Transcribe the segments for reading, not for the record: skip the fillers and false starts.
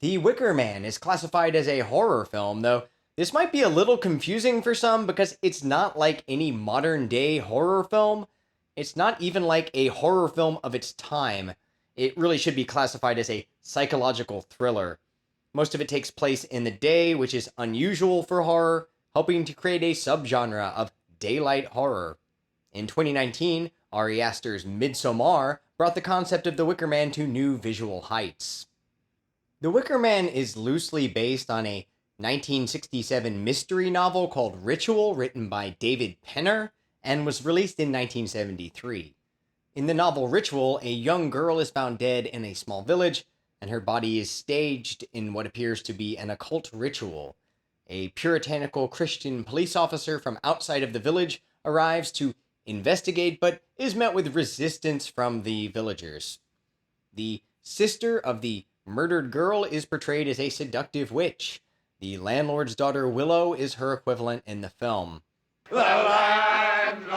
The Wicker Man is classified as a horror film, though this might be a little confusing for some because it's not like any modern day horror film. It's not even like a horror film of its time. It really should be classified as a psychological thriller. Most of it takes place in the day, which is unusual for horror, helping to create a subgenre of daylight horror. In 2019, Ari Aster's Midsommar brought the concept of the Wicker Man to new visual heights. The Wicker Man is loosely based on a 1967 mystery novel called Ritual, written by David Penner, and was released in 1973. In the novel Ritual, a young girl is found dead in a small village, and her body is staged in what appears to be an occult ritual. A puritanical Christian police officer from outside of the village arrives to investigate, but is met with resistance from the villagers. The sister of the murdered girl is portrayed as a seductive witch. The landlord's daughter, Willow, is her equivalent in the film. The landlord's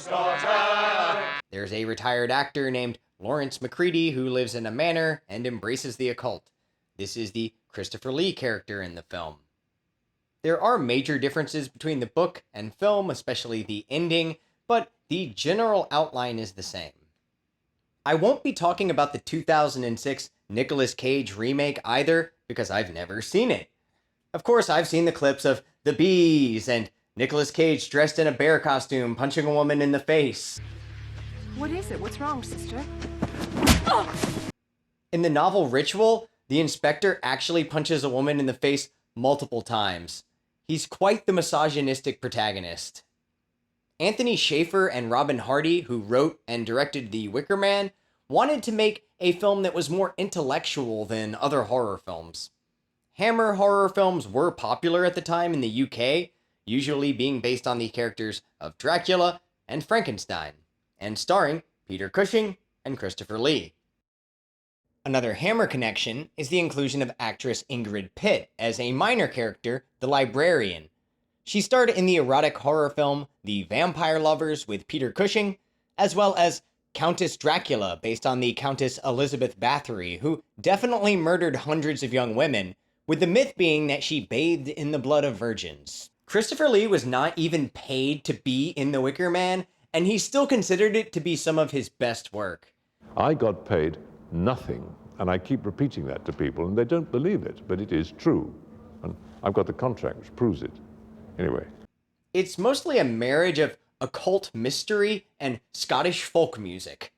daughter! There's a retired actor named Lawrence Macready who lives in a manor and embraces the occult. This is the Christopher Lee character in the film. There are major differences between the book and film, especially the ending, but the general outline is the same. I won't be talking about the 2006 Nicolas Cage remake either, because I've never seen it. Of course, I've seen the clips of the bees and Nicolas Cage dressed in a bear costume punching a woman in the face. What is it? What's wrong, sister? In the novel Ritual, the inspector actually punches a woman in the face multiple times. He's quite the misogynistic protagonist. Anthony Schaefer and Robin Hardy, who wrote and directed The Wicker Man, wanted to make a film that was more intellectual than other horror films. Hammer horror films were popular at the time in the UK, usually being based on the characters of Dracula and Frankenstein, and starring Peter Cushing and Christopher Lee. Another Hammer connection is the inclusion of actress Ingrid Pitt as a minor character, the librarian. She starred in the erotic horror film The Vampire Lovers with Peter Cushing, as well as Countess Dracula, based on the Countess Elizabeth Bathory, who definitely murdered hundreds of young women, with the myth being that she bathed in the blood of virgins. Christopher Lee was not even paid to be in The Wicker Man, and he still considered it to be some of his best work. I got paid nothing, and I keep repeating that to people, and they don't believe it, but it is true. And I've got the contract which proves it. Anyway. It's mostly a marriage of occult mystery and Scottish folk music.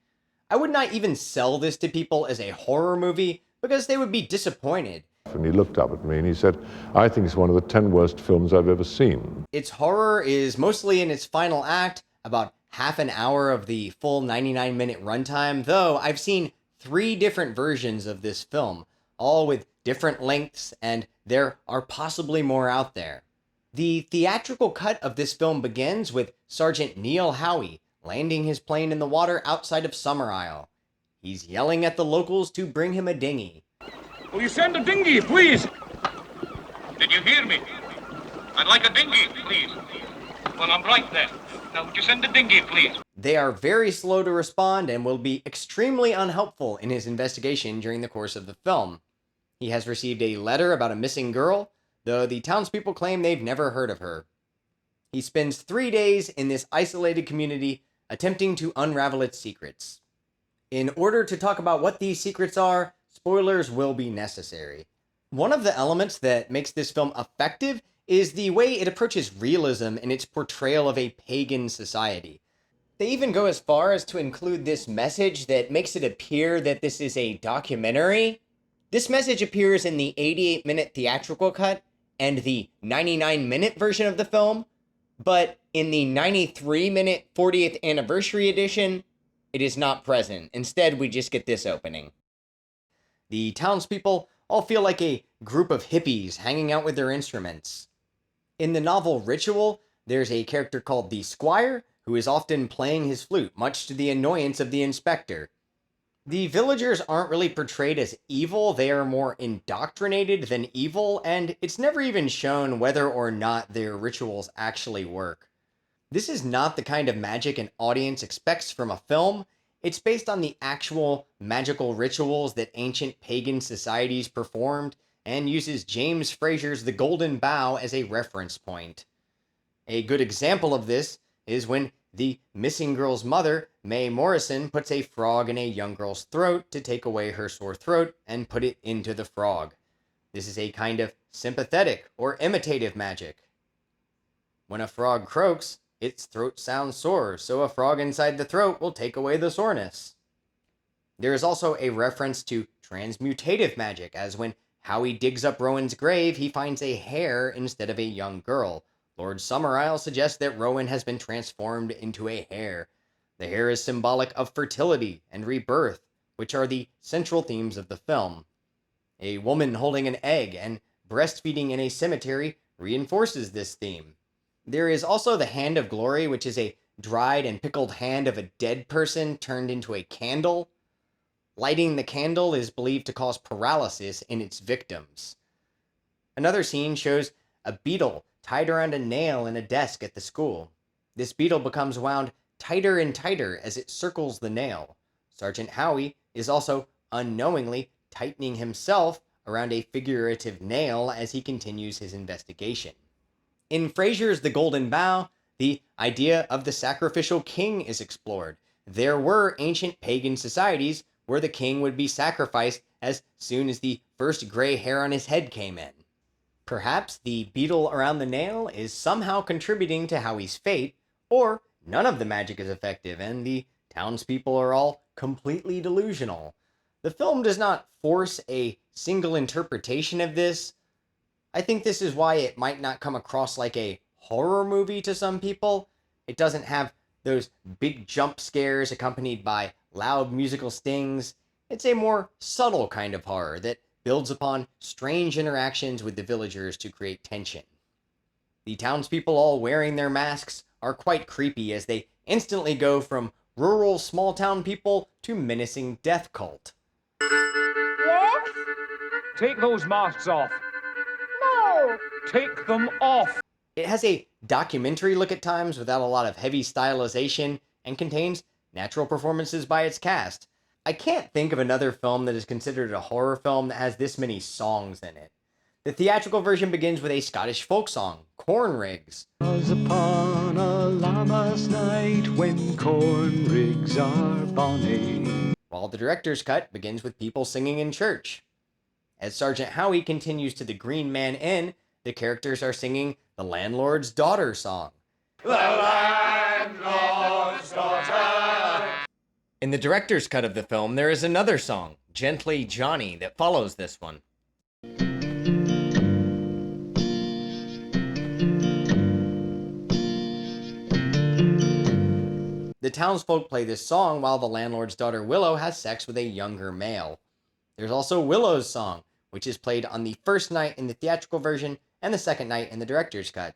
I would not even sell this to people as a horror movie because they would be disappointed. And he looked up at me and he said, I think it's one of the 10 worst films I've ever seen. Its horror is mostly in its final act, about half an hour of the full 99-minute runtime, though I've seen 3 different versions of this film, all with different lengths, and there are possibly more out there. The theatrical cut of this film begins with Sergeant Neil Howie landing his plane in the water outside of Summerisle. He's yelling at the locals to bring him a dinghy. Will you send a dinghy, please? Did you hear me? I'd like a dinghy, please. Well, I'm right then. Now, would you send a dinghy, please? They are very slow to respond and will be extremely unhelpful in his investigation during the course of the film. He has received a letter about a missing girl, though the townspeople claim they've never heard of her. He spends 3 days in this isolated community attempting to unravel its secrets. In order to talk about what these secrets are, spoilers will be necessary. One of the elements that makes this film effective is the way it approaches realism in its portrayal of a pagan society. They even go as far as to include this message that makes it appear that this is a documentary. This message appears in the 88-minute theatrical cut and the 99-minute version of the film, but in the 93-minute 40th anniversary edition, it is not present. Instead, we just get this opening. The townspeople all feel like a group of hippies hanging out with their instruments. In the novel Ritual, there's a character called the Squire, who is often playing his flute, much to the annoyance of the inspector. The villagers aren't really portrayed as evil, they are more indoctrinated than evil, and it's never even shown whether or not their rituals actually work. This is not the kind of magic an audience expects from a film. It's based on the actual magical rituals that ancient pagan societies performed and uses James Frazer's The Golden Bough as a reference point. A good example of this is when the missing girl's mother, Mae Morrison, puts a frog in a young girl's throat to take away her sore throat and put it into the frog. This is a kind of sympathetic or imitative magic. When a frog croaks, its throat sounds sore, so a frog inside the throat will take away the soreness. There is also a reference to transmutative magic, as when Howie digs up Rowan's grave, he finds a hare instead of a young girl. Lord Summerisle suggests that Rowan has been transformed into a hare. The hare is symbolic of fertility and rebirth, which are the central themes of the film. A woman holding an egg and breastfeeding in a cemetery reinforces this theme. There is also the Hand of Glory, which is a dried and pickled hand of a dead person turned into a candle. Lighting the candle is believed to cause paralysis in its victims. Another scene shows a beetle tied around a nail in a desk at the school. This beetle becomes wound tighter and tighter as it circles the nail. Sergeant Howie is also unknowingly tightening himself around a figurative nail as he continues his investigation. In Frazer's The Golden Bough, the idea of the sacrificial king is explored. There were ancient pagan societies where the king would be sacrificed as soon as the first gray hair on his head came in. Perhaps the beetle around the nail is somehow contributing to Howie's fate, or none of the magic is effective and the townspeople are all completely delusional. The film does not force a single interpretation of this. I think this is why it might not come across like a horror movie to some people. It doesn't have those big jump scares accompanied by loud musical stings. It's a more subtle kind of horror that builds upon strange interactions with the villagers to create tension. The townspeople, all wearing their masks, are quite creepy as they instantly go from rural small-town people to menacing death cult. Yes? Take those masks off. No! Take them off. It has a documentary look at times without a lot of heavy stylization and contains natural performances by its cast. I can't think of another film that is considered a horror film that has this many songs in it. The theatrical version begins with a Scottish folk song, Corn Rigs. Was upon a lammas night when corn rigs are bonny. While the director's cut begins with people singing in church. As Sergeant Howie continues to the Green Man Inn, the characters are singing the Landlord's Daughter song. The Landlord's Daughter! In the director's cut of the film, there is another song, Gently Johnny, that follows this one. The townsfolk play this song while the landlord's daughter Willow has sex with a younger male. There's also Willow's song, which is played on the first night in the theatrical version and the second night in the director's cut.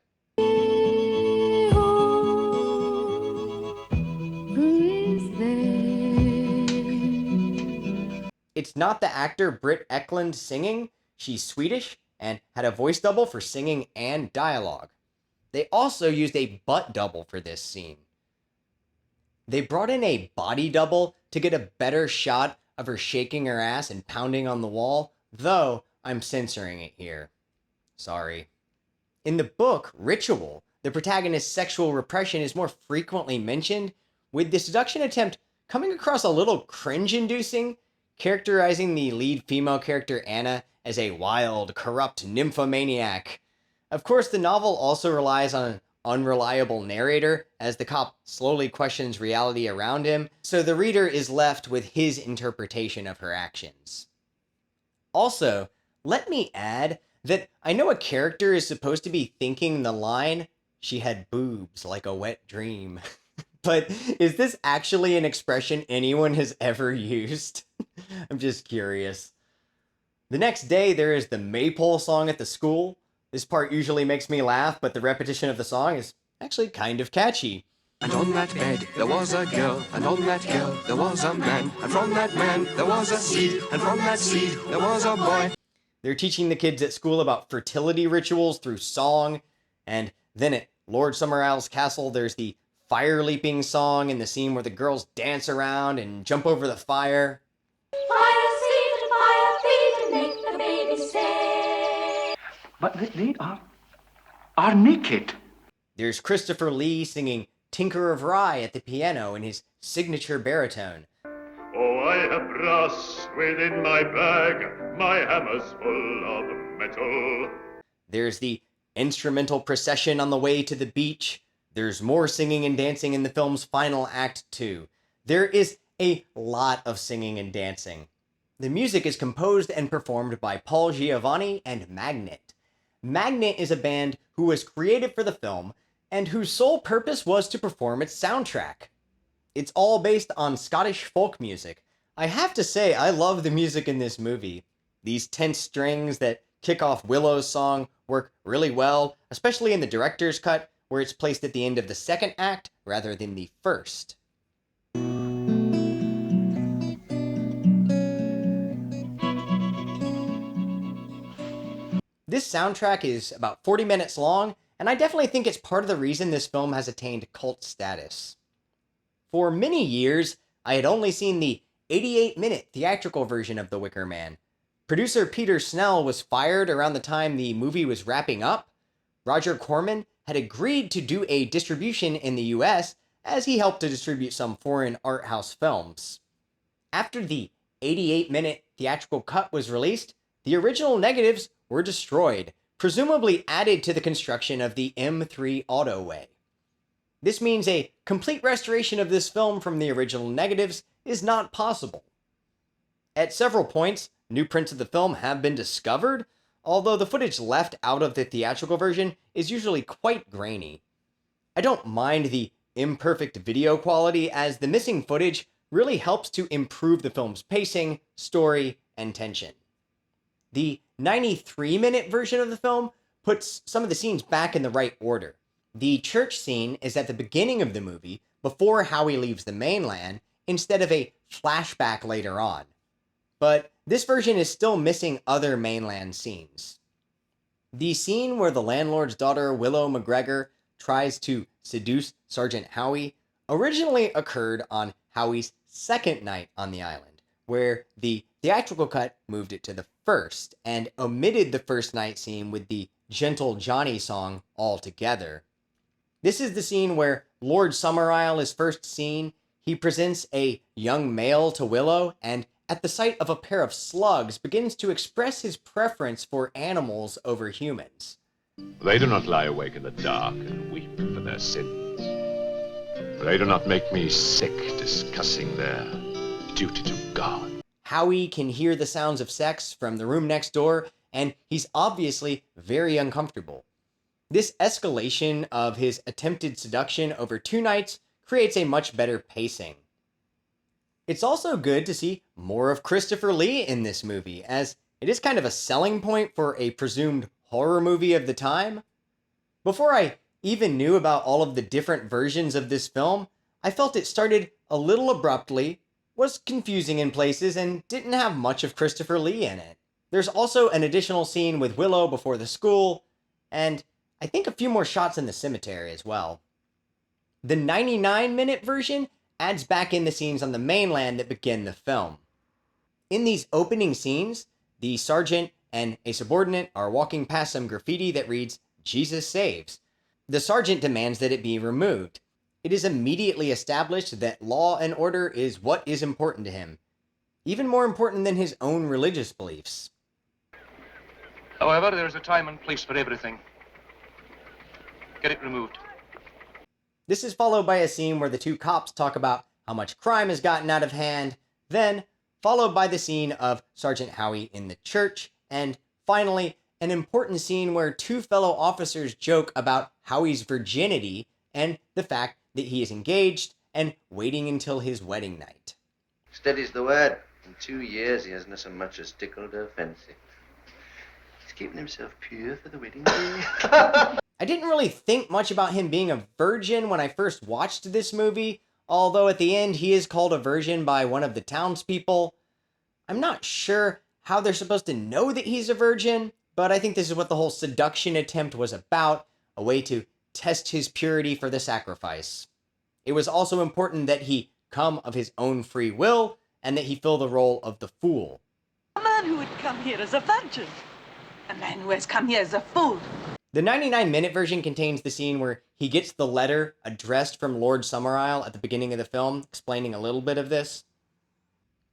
It's not the actor Britt Ekland singing. She's Swedish and had a voice double for singing and dialogue. They also used a butt double for this scene. They brought in a body double to get a better shot of her shaking her ass and pounding on the wall, though I'm censoring it here. Sorry. In the book, Ritual, the protagonist's sexual repression is more frequently mentioned, with the seduction attempt coming across a little cringe-inducing, characterizing the lead female character Anna as a wild, corrupt nymphomaniac. Of course, the novel also relies on an unreliable narrator as the cop slowly questions reality around him, so the reader is left with his interpretation of her actions. Also, let me add that I know a character is supposed to be thinking the line, "She had boobs like a wet dream." But is this actually an expression anyone has ever used? I'm just curious. The next day, there is the Maypole song at the school. This part usually makes me laugh, but the repetition of the song is actually kind of catchy. And on that bed there was a girl, and on that girl there was a man, and from that man there was a seed, and from that seed there was a boy. They're teaching the kids at school about fertility rituals through song, and then at Lord Summerisle's castle, there's the fire leaping song in the scene where the girls dance around and jump over the fire. Fire seed and fire feed and make the baby say. But they are naked. There's Christopher Lee singing Tinker of Rye at the piano in his signature baritone. Oh, I have brass within my bag, my hammer's full of metal. There's the instrumental procession on the way to the beach. There's more singing and dancing in the film's final act, too. There is a lot of singing and dancing. The music is composed and performed by Paul Giovanni and Magnet. Magnet is a band who was created for the film and whose sole purpose was to perform its soundtrack. It's all based on Scottish folk music. I have to say, I love the music in this movie. These tense strings that kick off Willow's song work really well, especially in the director's cut, where it's placed at the end of the second act rather than the first. This soundtrack is about 40 minutes long, and I definitely think it's part of the reason this film has attained cult status. For many years, I had only seen the 88-minute theatrical version of The Wicker Man. Producer Peter Snell was fired around the time the movie was wrapping up. Roger Corman had agreed to do a distribution in the US as he helped to distribute some foreign art house films. After the 88-minute theatrical cut was released, the original negatives were destroyed, presumably added to the construction of the M3 Autoway. This means a complete restoration of this film from the original negatives is not possible. At several points, new prints of the film have been discovered, although the footage left out of the theatrical version is usually quite grainy. I don't mind the imperfect video quality, as the missing footage really helps to improve the film's pacing, story, and tension. The 93-minute version of the film puts some of the scenes back in the right order. The church scene is at the beginning of the movie, before Howie leaves the mainland, instead of a flashback later on. But this version is still missing other mainland scenes. The scene where the landlord's daughter, Willow McGregor, tries to seduce Sergeant Howie originally occurred on Howie's second night on the island, where the theatrical cut moved it to the first and omitted the first night scene with the Gentle Johnny song altogether. This is the scene where Lord Summerisle is first seen. He presents a young male to Willow, and at the sight of a pair of slugs, begins to express his preference for animals over humans. They do not lie awake in the dark and weep for their sins. They do not make me sick discussing their duty to God. Howie can hear the sounds of sex from the room next door, and he's obviously very uncomfortable. This escalation of his attempted seduction over 2 nights creates a much better pacing. It's also good to see more of Christopher Lee in this movie, as it is kind of a selling point for a presumed horror movie of the time. Before I even knew about all of the different versions of this film, I felt it started a little abruptly, was confusing in places, and didn't have much of Christopher Lee in it. There's also an additional scene with Willow before the school, and I think a few more shots in the cemetery as well. The 99-minute version adds back in the scenes on the mainland that begin the film. In these opening scenes, the sergeant and a subordinate are walking past some graffiti that reads, "Jesus saves." The sergeant demands that it be removed. It is immediately established that law and order is what is important to him, even more important than his own religious beliefs. However, there is a time and place for everything. Get it removed. This is followed by a scene where the 2 cops talk about how much crime has gotten out of hand, then followed by the scene of Sergeant Howie in the church, and finally, an important scene where 2 fellow officers joke about Howie's virginity and the fact that he is engaged and waiting until his wedding night. Steady's the word. In 2 years, he hasn't so much as tickled her fancy. He's keeping himself pure for the wedding day. I didn't really think much about him being a virgin when I first watched this movie, although at the end he is called a virgin by one of the townspeople. I'm not sure how they're supposed to know that he's a virgin, but I think this is what the whole seduction attempt was about, a way to test his purity for the sacrifice. it was also important that he come of his own free will and that he fill the role of the fool. A man who would come here as a virgin. A man who has come here as a fool. The 99-minute version contains the scene where he gets the letter addressed from Lord Summerisle at the beginning of the film, explaining a little bit of this.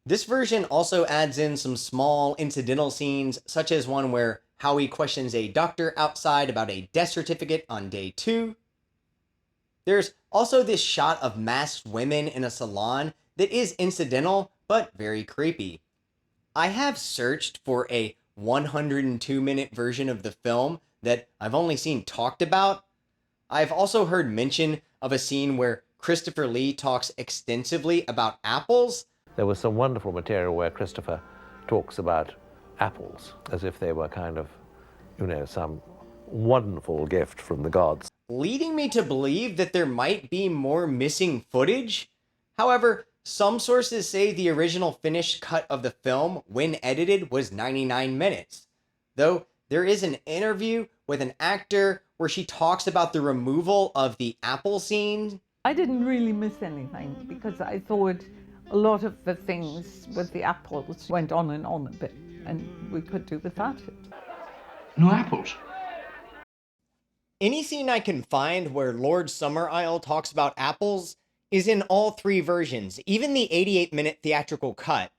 This version also adds in some small incidental scenes, such as one where Howie questions a doctor outside about a death certificate on day 2. There's also this shot of masked women in a salon that is incidental, but very creepy. I have searched for a 102-minute version of the film that I've only seen talked about. I've also heard mention of a scene where Christopher Lee talks extensively about apples. There was some wonderful material where Christopher talks about apples as if they were kind of, some wonderful gift from the gods, leading me to believe that there might be more missing footage. However, some sources say the original finished cut of the film, when edited, was 99 minutes. Though there is an interview with an actor where she talks about the removal of the apple scene. I didn't really miss anything because I thought a lot of the things with the apples went on and on a bit, and we could do without it. No apples? Any scene I can find where Lord Summerisle talks about apples is in all 3 versions, even the 88-minute theatrical cut.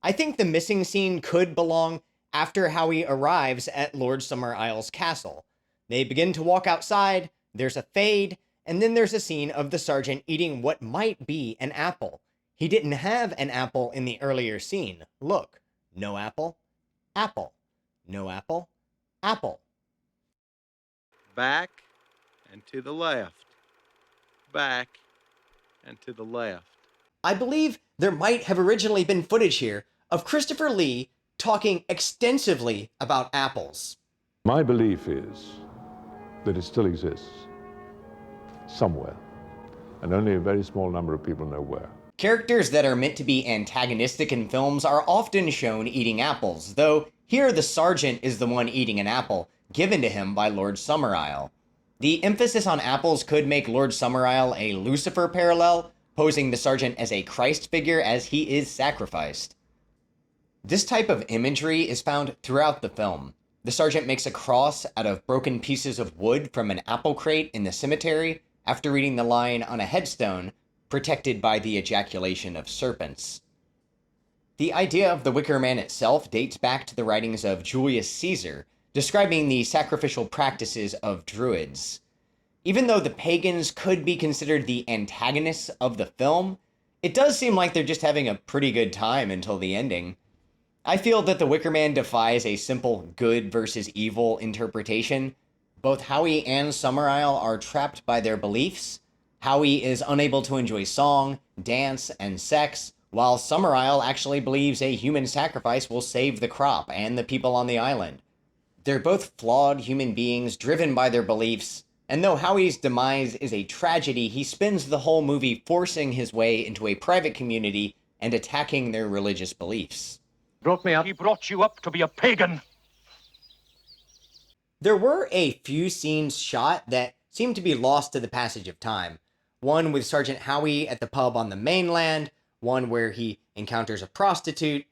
I think the missing scene could belong after Howie arrives at Lord Summerisle's castle. They begin to walk outside, there's a fade, and then there's a scene of the sergeant eating what might be an apple. He didn't have an apple in the earlier scene. Look, no apple, apple, no apple, apple. Back and to the left. Back and to the left. I believe there might have originally been footage here of Christopher Lee talking extensively about apples. My belief is that it still exists somewhere, and only a very small number of people know where. Characters that are meant to be antagonistic in films are often shown eating apples, though here the sergeant is the one eating an apple, given to him by Lord Summerisle. The emphasis on apples could make Lord Summerisle a Lucifer parallel, posing the sergeant as a Christ figure as he is sacrificed. This type of imagery is found throughout the film. The sergeant makes a cross out of broken pieces of wood from an apple crate in the cemetery after reading the line on a headstone, protected by the ejaculation of serpents. The idea of the Wicker Man itself dates back to the writings of Julius Caesar, describing the sacrificial practices of druids. Even though the pagans could be considered the antagonists of the film, it does seem like they're just having a pretty good time until the ending. I feel that the Wicker Man defies a simple good versus evil interpretation. Both Howie and Summerisle are trapped by their beliefs. Howie is unable to enjoy song, dance, and sex, while Summerisle actually believes a human sacrifice will save the crop and the people on the island. They're both flawed human beings driven by their beliefs, and though Howie's demise is a tragedy, he spends the whole movie forcing his way into a private community and attacking their religious beliefs. Brought me up. He brought you up to be a pagan. There were a few scenes shot that seemed to be lost to the passage of time. One with Sergeant Howie at the pub on the mainland, one where he encounters a prostitute,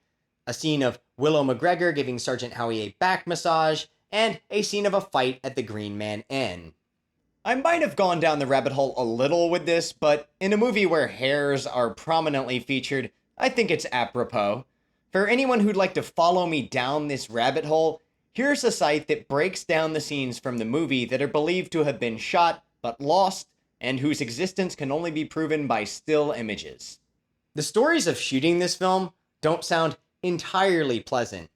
a scene of Willow McGregor giving Sergeant Howie a back massage, and a scene of a fight at the Green Man Inn. I might have gone down the rabbit hole a little with this, but in a movie where hares are prominently featured, I think it's apropos. For anyone who'd like to follow me down this rabbit hole, here's a site that breaks down the scenes from the movie that are believed to have been shot but lost, and whose existence can only be proven by still images. The stories of shooting this film don't sound entirely pleasant.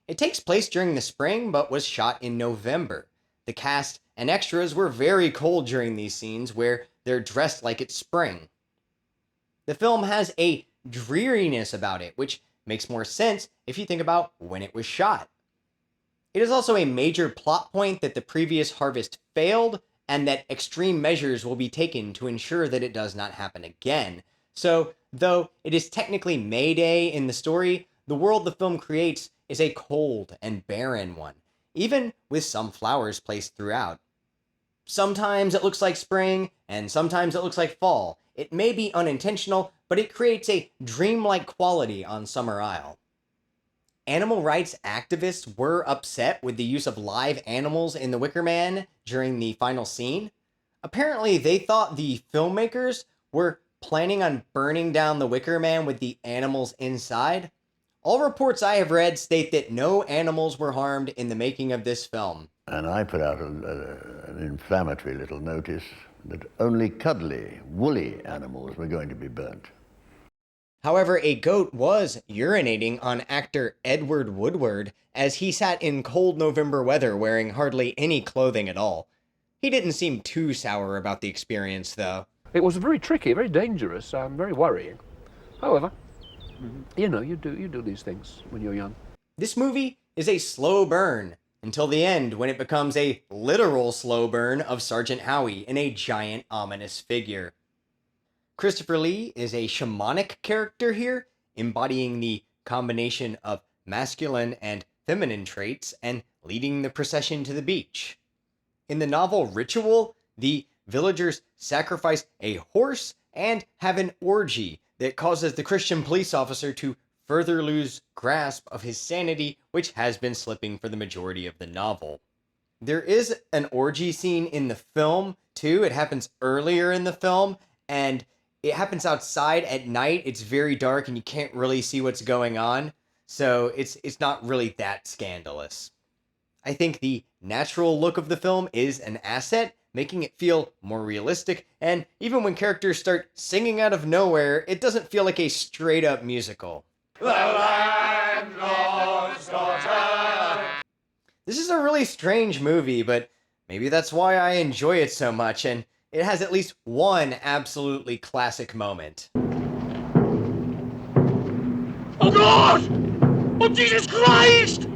It takes place during the spring, but was shot in November. The cast and extras were very cold during these scenes where they're dressed like it's spring. The film has a dreariness about it, which makes more sense if you think about when it was shot. It is also a major plot point that the previous harvest failed, and that extreme measures will be taken to ensure that it does not happen again. So, though it is technically May Day in the story, the world the film creates is a cold and barren one, even with some flowers placed throughout. Sometimes it looks like spring, and sometimes it looks like fall. It may be unintentional, but it creates a dreamlike quality on Summer Isle. Animal rights activists were upset with the use of live animals in the Wicker Man during the final scene. Apparently, they thought the filmmakers were planning on burning down the Wicker Man with the animals inside. All reports I have read state that no animals were harmed in the making of this film. And I put out an inflammatory little notice that only cuddly, woolly animals were going to be burnt. However, a goat was urinating on actor Edward Woodward as he sat in cold November weather wearing hardly any clothing at all. He didn't seem too sour about the experience, though. It was very tricky, very dangerous, very worrying. However, you know, you do these things when you're young. This movie is a slow burn until the end, when it becomes a literal slow burn of Sergeant Howie in a giant ominous figure. Christopher Lee is a shamanic character here, embodying the combination of masculine and feminine traits and leading the procession to the beach. In the novel Ritual, the villagers sacrifice a horse and have an orgy that causes the Christian police officer to further lose grasp of his sanity, which has been slipping for the majority of the novel. There is an orgy scene in the film, too. It happens earlier in the film, and it happens outside at night. It's very dark, and you can't really see what's going on, so it's not really that scandalous. I think the natural look of the film is an asset, making it feel more realistic, and even when characters start singing out of nowhere, it doesn't feel like a straight-up musical. The landlord's daughter. This is a really strange movie, but maybe that's why I enjoy it so much, and it has at least one absolutely classic moment. Oh God! Oh Jesus Christ!